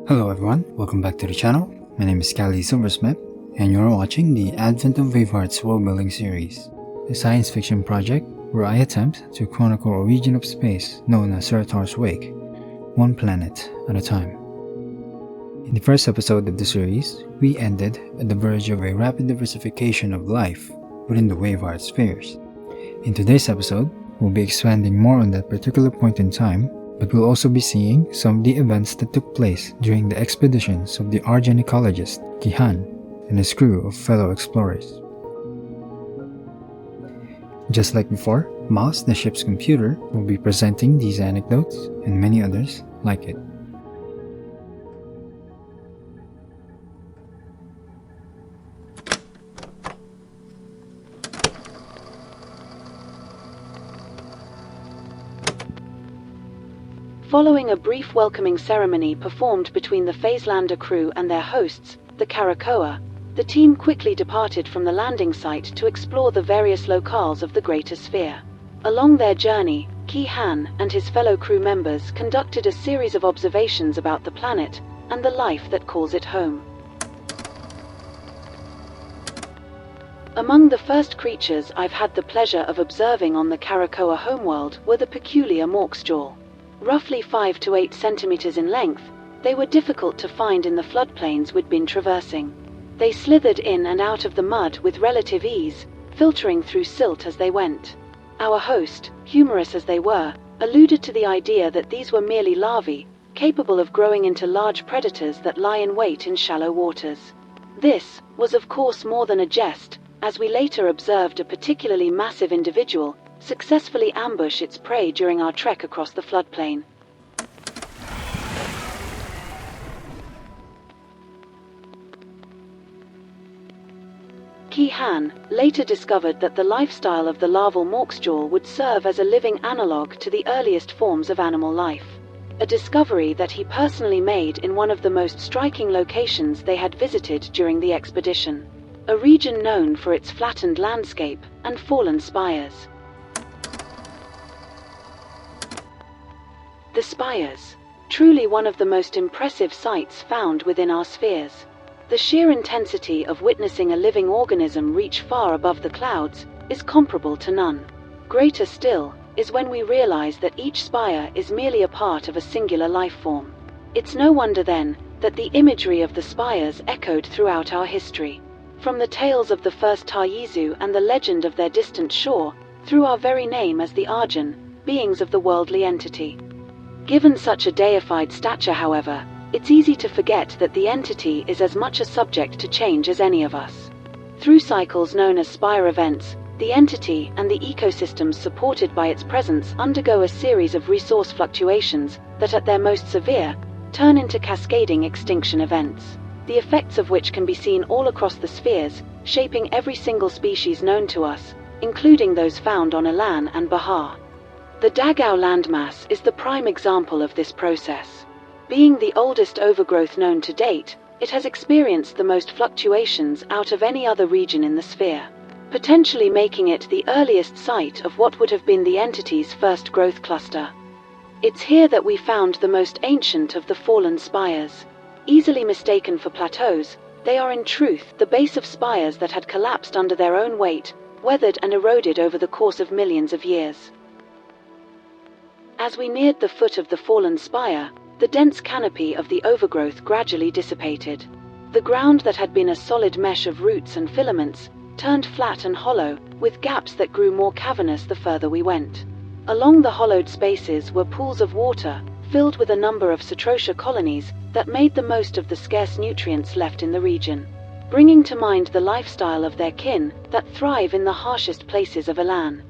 Hello everyone, welcome back to the channel. My name is Calli Silversmith, and you're watching the Advent of Waveheart's Worldbuilding series, a science fiction project where I attempt to chronicle a region of space known as Surtur's Wake, one planet at a time. In the first episode of the series, we ended at the verge of a rapid diversification of life within the Waveheart spheres. In today's episode, we'll be expanding more on that particular point in time, but we'll also be seeing some of the events that took place during the expeditions of the Arjhan ecologist Kyhan and his crew of fellow explorers. Just like before, Mouse, the ship's computer, will be presenting these anecdotes and many others like it. Following a brief welcoming ceremony performed between the Phaselander crew and their hosts, the Karakoa, the team quickly departed from the landing site to explore the various locales of the Greater Sphere. Along their journey, Kyhan and his fellow crew members conducted a series of observations about the planet and the life that calls it home. Among the first creatures I've had the pleasure of observing on the Karakoa homeworld were the peculiar Morksjal. Roughly 5 to 8 centimeters in length, they were difficult to find in the floodplains we'd been traversing. They slithered in and out of the mud with relative ease, filtering through silt as they went. Our host, humorous as they were, alluded to the idea that these were merely larvae, capable of growing into large predators that lie in wait in shallow waters. This was of course more than a jest, as we later observed a particularly massive individual successfully ambush its prey during our trek across the floodplain. Kyhan later discovered that the lifestyle of the larval Morksjal would serve as a living analogue to the earliest forms of animal life, a discovery that he personally made in one of the most striking locations they had visited during the expedition, a region known for its flattened landscape and fallen spires. The spires, truly one of the most impressive sights found within our spheres. The sheer intensity of witnessing a living organism reach far above the clouds is comparable to none. Greater still is when we realize that each spire is merely a part of a singular life form. It's no wonder then that the imagery of the spires echoed throughout our history. From the tales of the first Taryizu and the legend of their distant shore, through our very name as the Arjhan, beings of the worldly entity. Given such a deified stature, however, it's easy to forget that the entity is as much a subject to change as any of us. Through cycles known as Spire events, the entity and the ecosystems supported by its presence undergo a series of resource fluctuations that at their most severe, turn into cascading extinction events, the effects of which can be seen all across the spheres, shaping every single species known to us, including those found on Ilan and Bahar. The Dagau landmass is the prime example of this process. Being the oldest overgrowth known to date, it has experienced the most fluctuations out of any other region in the sphere, potentially making it the earliest site of what would have been the entity's first growth cluster. It's here that we found the most ancient of the fallen spires. Easily mistaken for plateaus, they are in truth the base of spires that had collapsed under their own weight, weathered and eroded over the course of millions of years. As we neared the foot of the fallen spire, the dense canopy of the overgrowth gradually dissipated. The ground that had been a solid mesh of roots and filaments turned flat and hollow, with gaps that grew more cavernous the further we went. Along the hollowed spaces were pools of water, filled with a number of Cetrotia colonies that made the most of the scarce nutrients left in the region, bringing to mind the lifestyle of their kin that thrive in the harshest places of Ilan.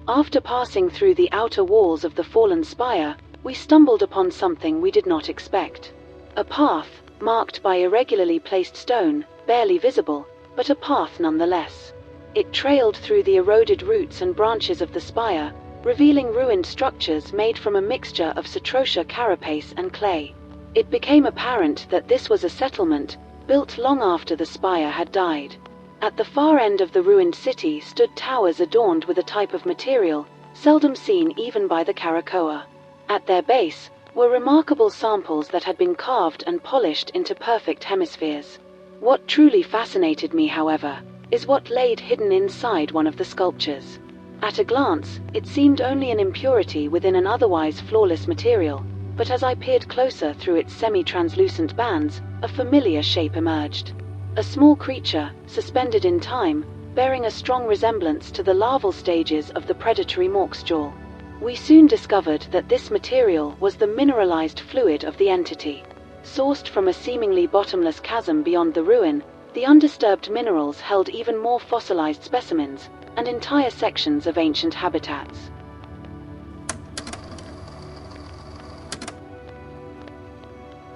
After passing through the outer walls of the fallen spire, we stumbled upon something we did not expect. A path, marked by irregularly placed stone, barely visible, but a path nonetheless. It trailed through the eroded roots and branches of the spire, revealing ruined structures made from a mixture of Cetrotia carapace and clay. It became apparent that this was a settlement, built long after the spire had died. At the far end of the ruined city stood towers adorned with a type of material seldom seen even by the Karakoa. At their base, were remarkable samples that had been carved and polished into perfect hemispheres. What truly fascinated me, however, is what laid hidden inside one of the sculptures. At a glance, it seemed only an impurity within an otherwise flawless material, but as I peered closer through its semi-translucent bands, a familiar shape emerged. A small creature, suspended in time, bearing a strong resemblance to the larval stages of the predatory Morksjal. We soon discovered that this material was the mineralized fluid of the entity. Sourced from a seemingly bottomless chasm beyond the ruin, the undisturbed minerals held even more fossilized specimens, and entire sections of ancient habitats.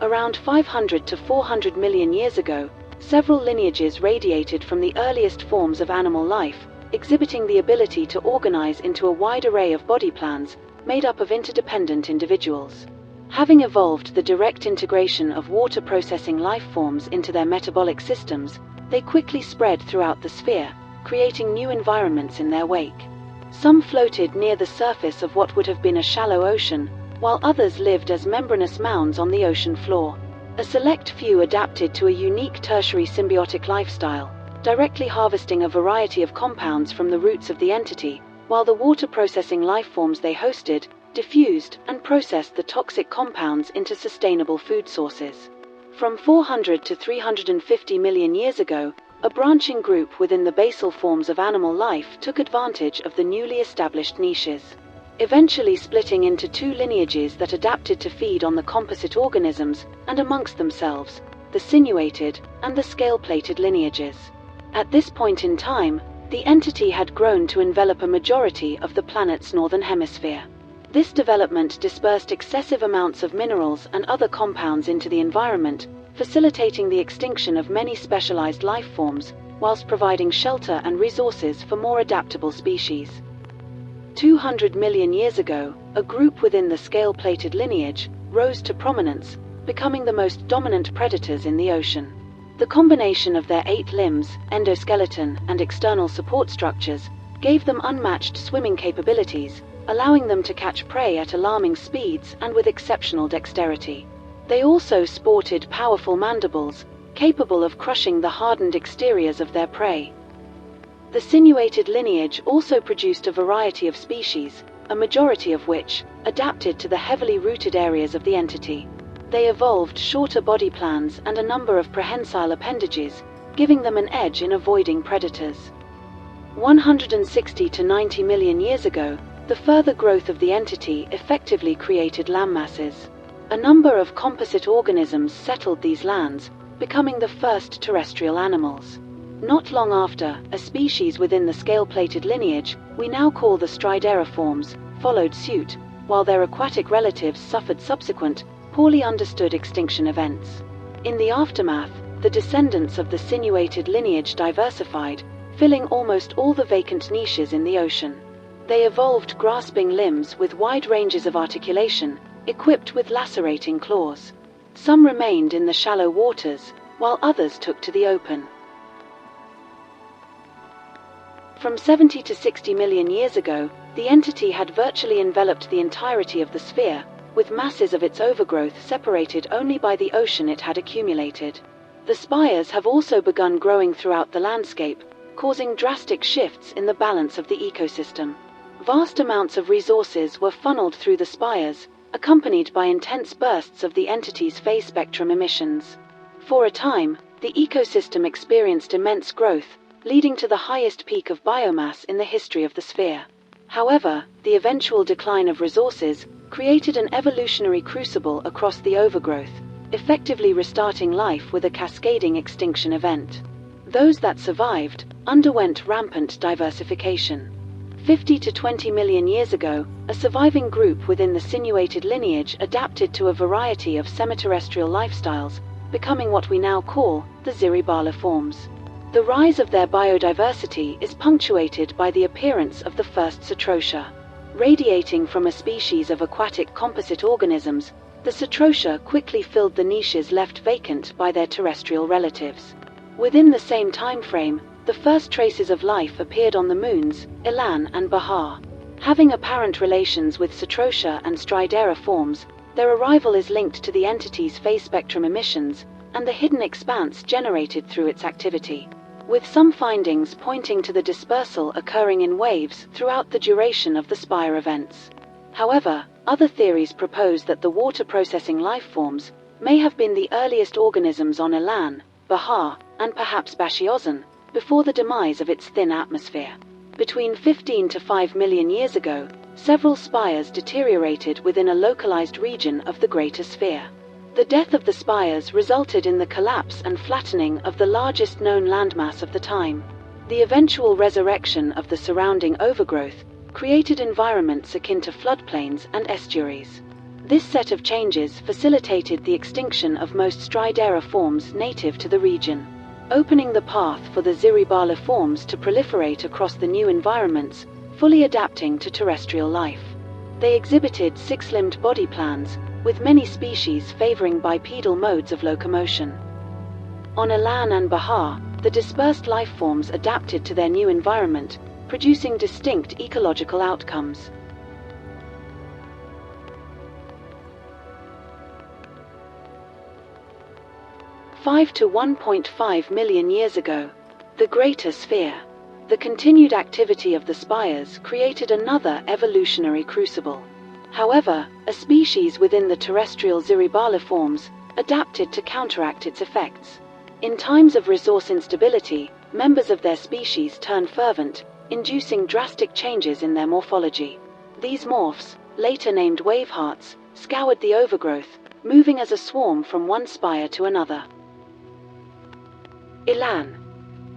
Around 500 to 400 million years ago, several lineages radiated from the earliest forms of animal life, exhibiting the ability to organize into a wide array of body plans made up of interdependent individuals. Having evolved the direct integration of water-processing life forms into their metabolic systems, they quickly spread throughout the sphere, creating new environments in their wake. Some floated near the surface of what would have been a shallow ocean, while others lived as membranous mounds on the ocean floor. A select few adapted to a unique tertiary symbiotic lifestyle, directly harvesting a variety of compounds from the roots of the entity, while the water-processing life forms they hosted diffused and processed the toxic compounds into sustainable food sources. From 400 to 350 million years ago, a branching group within the basal forms of animal life took advantage of the newly established niches, eventually splitting into two lineages that adapted to feed on the composite organisms and amongst themselves, the sinuated and the scale-plated lineages. At this point in time, the entity had grown to envelop a majority of the planet's northern hemisphere. This development dispersed excessive amounts of minerals and other compounds into the environment, facilitating the extinction of many specialized life forms, whilst providing shelter and resources for more adaptable species. 200 million years ago, a group within the scale-plated lineage rose to prominence, becoming the most dominant predators in the ocean. The combination of their 8 limbs, endoskeleton, and external support structures gave them unmatched swimming capabilities, allowing them to catch prey at alarming speeds and with exceptional dexterity. They also sported powerful mandibles, capable of crushing the hardened exteriors of their prey. The sinuated lineage also produced a variety of species, a majority of which adapted to the heavily rooted areas of the entity. They evolved shorter body plans and a number of prehensile appendages, giving them an edge in avoiding predators. 160 to 90 million years ago, the further growth of the entity effectively created landmasses. A number of composite organisms settled these lands, becoming the first terrestrial animals. Not long after, a species within the scale-plated lineage, we now call the Stridera-forms, followed suit, while their aquatic relatives suffered subsequent, poorly understood extinction events. In the aftermath, the descendants of the sinuated lineage diversified, filling almost all the vacant niches in the ocean. They evolved grasping limbs with wide ranges of articulation, equipped with lacerating claws. Some remained in the shallow waters, while others took to the open. From 70 to 60 million years ago, the entity had virtually enveloped the entirety of the sphere, with masses of its overgrowth separated only by the ocean it had accumulated. The spires have also begun growing throughout the landscape, causing drastic shifts in the balance of the ecosystem. Vast amounts of resources were funneled through the spires, accompanied by intense bursts of the entity's phase spectrum emissions. For a time, the ecosystem experienced immense growth, leading to the highest peak of biomass in the history of the sphere. However, the eventual decline of resources created an evolutionary crucible across the overgrowth, effectively restarting life with a cascading extinction event. Those that survived underwent rampant diversification. 50 to 20 million years ago, a surviving group within the sinuated lineage adapted to a variety of semi-terrestrial lifestyles, becoming what we now call the Ziribahli-forms. The rise of their biodiversity is punctuated by the appearance of the first Cetrotia. Radiating from a species of aquatic composite organisms, the Cetrotia quickly filled the niches left vacant by their terrestrial relatives. Within the same time frame, the first traces of life appeared on the moons, Ilan and Bahar. Having apparent relations with Cetrotia and Stridera forms, Their arrival is linked to the entity's phase spectrum emissions and the hidden expanse generated through its activity, with some findings pointing to the dispersal occurring in waves throughout the duration of the Spire events. However, other theories propose that the water-processing lifeforms may have been the earliest organisms on Ilan, Bahar, and perhaps Bashiozhen, before the demise of its thin atmosphere. Between 15 to 5 million years ago, several spires deteriorated within a localized region of the greater sphere. The death of the spires resulted in the collapse and flattening of the largest known landmass of the time. The eventual resurrection of the surrounding overgrowth created environments akin to floodplains and estuaries. This set of changes facilitated the extinction of most Stridera-forms native to the region, opening the path for the Ziribahli-forms to proliferate across the new environments, fully adapting to terrestrial life. They exhibited six-limbed body plans, with many species favoring bipedal modes of locomotion. On Ilan and Bahar, the dispersed lifeforms adapted to their new environment, producing distinct ecological outcomes. Five to 1.5 million years ago, the greater sphere. The continued activity of the spires created another evolutionary crucible. However, a species within the terrestrial Ziribahli-forms adapted to counteract its effects. In times of resource instability, members of their species turned fervent, inducing drastic changes in their morphology. These morphs, later named Wavehearts, scoured the overgrowth, moving as a swarm from one spire to another. Ilan.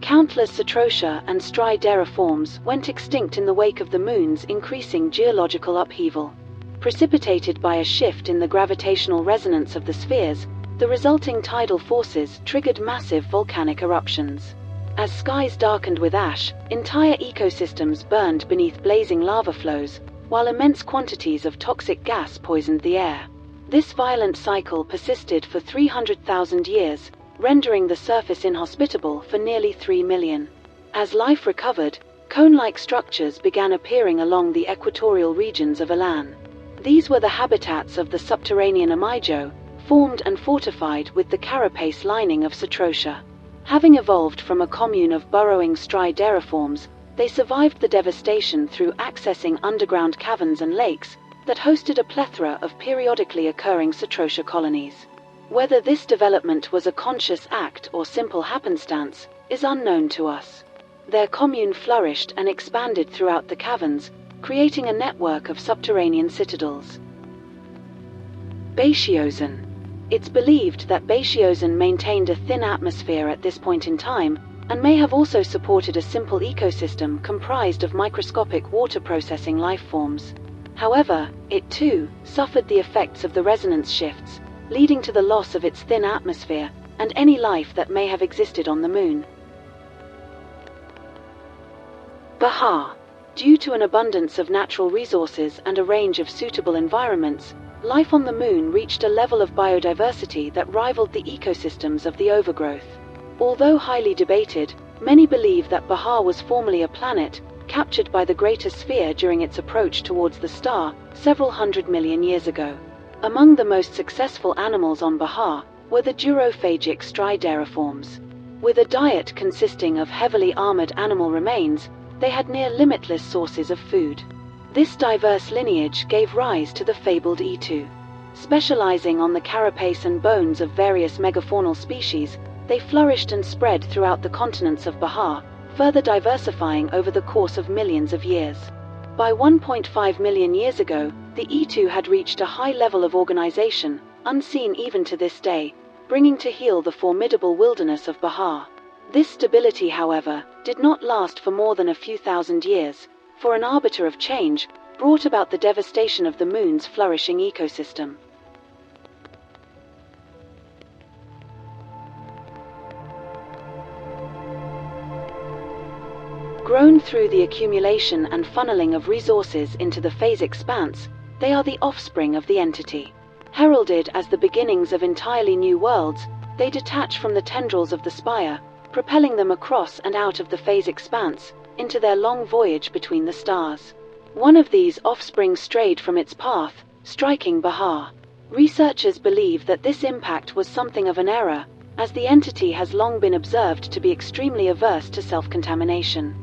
Countless Cetrotia and Stridera forms went extinct in the wake of the Moon's increasing geological upheaval. Precipitated by a shift in the gravitational resonance of the spheres, the resulting tidal forces triggered massive volcanic eruptions. As skies darkened with ash, entire ecosystems burned beneath blazing lava flows, while immense quantities of toxic gas poisoned the air. This violent cycle persisted for 300,000 years, rendering the surface inhospitable for nearly 3 million. As life recovered, cone-like structures began appearing along the equatorial regions of Ilan. These were the habitats of the subterranean Amaijo, formed and fortified with the carapace lining of Cetrotia. Having evolved from a commune of burrowing Stridera-forms, they survived the devastation through accessing underground caverns and lakes that hosted a plethora of periodically occurring Cetrotia colonies. Whether this development was a conscious act or simple happenstance is unknown to us. Their commune flourished and expanded throughout the caverns, creating a network of subterranean citadels. Bashiozhen. It's believed that Bashiozhen maintained a thin atmosphere at this point in time, and may have also supported a simple ecosystem comprised of microscopic water-processing lifeforms. However, it too suffered the effects of the resonance shifts, leading to the loss of its thin atmosphere and any life that may have existed on the Moon. Bahar. Due to an abundance of natural resources and a range of suitable environments, life on the Moon reached a level of biodiversity that rivaled the ecosystems of the overgrowth. Although highly debated, many believe that Bahar was formerly a planet, captured by the greater sphere during its approach towards the star several 100 million years ago. Among the most successful animals on Bahar were the durophagic Stridera forms. With a diet consisting of heavily armored animal remains, they had near limitless sources of food. This diverse lineage gave rise to the fabled Aetu. Specializing on the carapace and bones of various megafaunal species, they flourished and spread throughout the continents of Bahar, further diversifying over the course of millions of years. By 1.5 million years ago, the Aetu had reached a high level of organization, unseen even to this day, bringing to heel the formidable wilderness of Bahar. This stability, however, did not last for more than a few thousand years, for an arbiter of change brought about the devastation of the Moon's flourishing ecosystem. Grown through the accumulation and funneling of resources into the phase expanse, they are the offspring of the entity. Heralded as the beginnings of entirely new worlds, they detach from the tendrils of the spire, propelling them across and out of the phase expanse, into their long voyage between the stars. One of these offspring strayed from its path, striking Bahar. Researchers believe that this impact was something of an error, as the entity has long been observed to be extremely averse to self-contamination.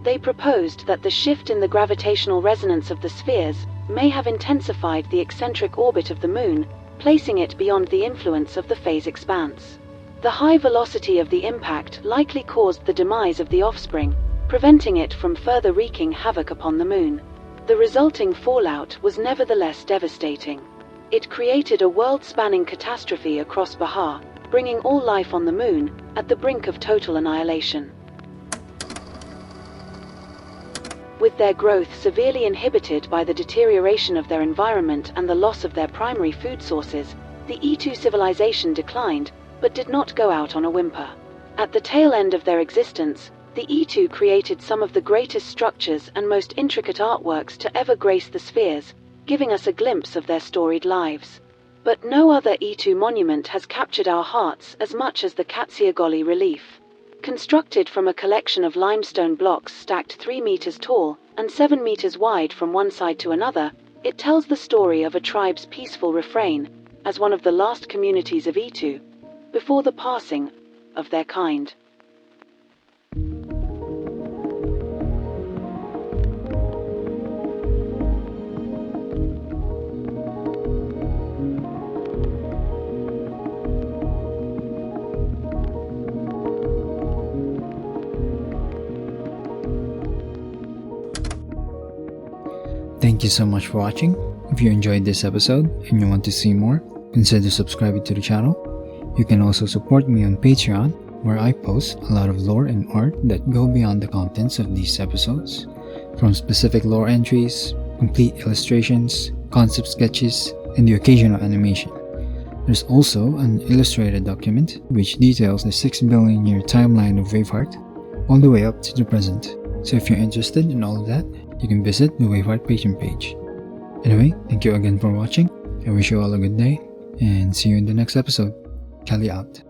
They proposed that the shift in the gravitational resonance of the spheres may have intensified the eccentric orbit of the Moon, placing it beyond the influence of the phase expanse. The high velocity of the impact likely caused the demise of the offspring, preventing it from further wreaking havoc upon the Moon. The resulting fallout was nevertheless devastating. It created a world-spanning catastrophe across Bahar, bringing all life on the Moon at the brink of total annihilation. With their growth severely inhibited by the deterioration of their environment and the loss of their primary food sources, the Aetu civilization declined, but did not go out on a whimper. At the tail end of their existence, the Aetu created some of the greatest structures and most intricate artworks to ever grace the spheres, giving us a glimpse of their storied lives. But no other Aetu monument has captured our hearts as much as the Katzhia-gali relief. Constructed from a collection of limestone blocks stacked 3 meters tall and 7 meters wide from one side to another, it tells the story of a tribe's peaceful refrain as one of the last communities of Aetu, before the passing of their kind. Thank you so much for watching. If you enjoyed this episode and you want to see more, consider subscribing to the channel. You can also support me on Patreon, where I post a lot of lore and art that go beyond the contents of these episodes. From specific lore entries, complete illustrations, concept sketches, and the occasional animation. There's also an illustrated document which details the 6 billion year timeline of Waveheart, all the way up to the present. So if you're interested in all of that, you can visit the Waveheart Patreon page. Anyway, thank you again for watching. I wish you all a good day, and see you in the next episode. Calli out.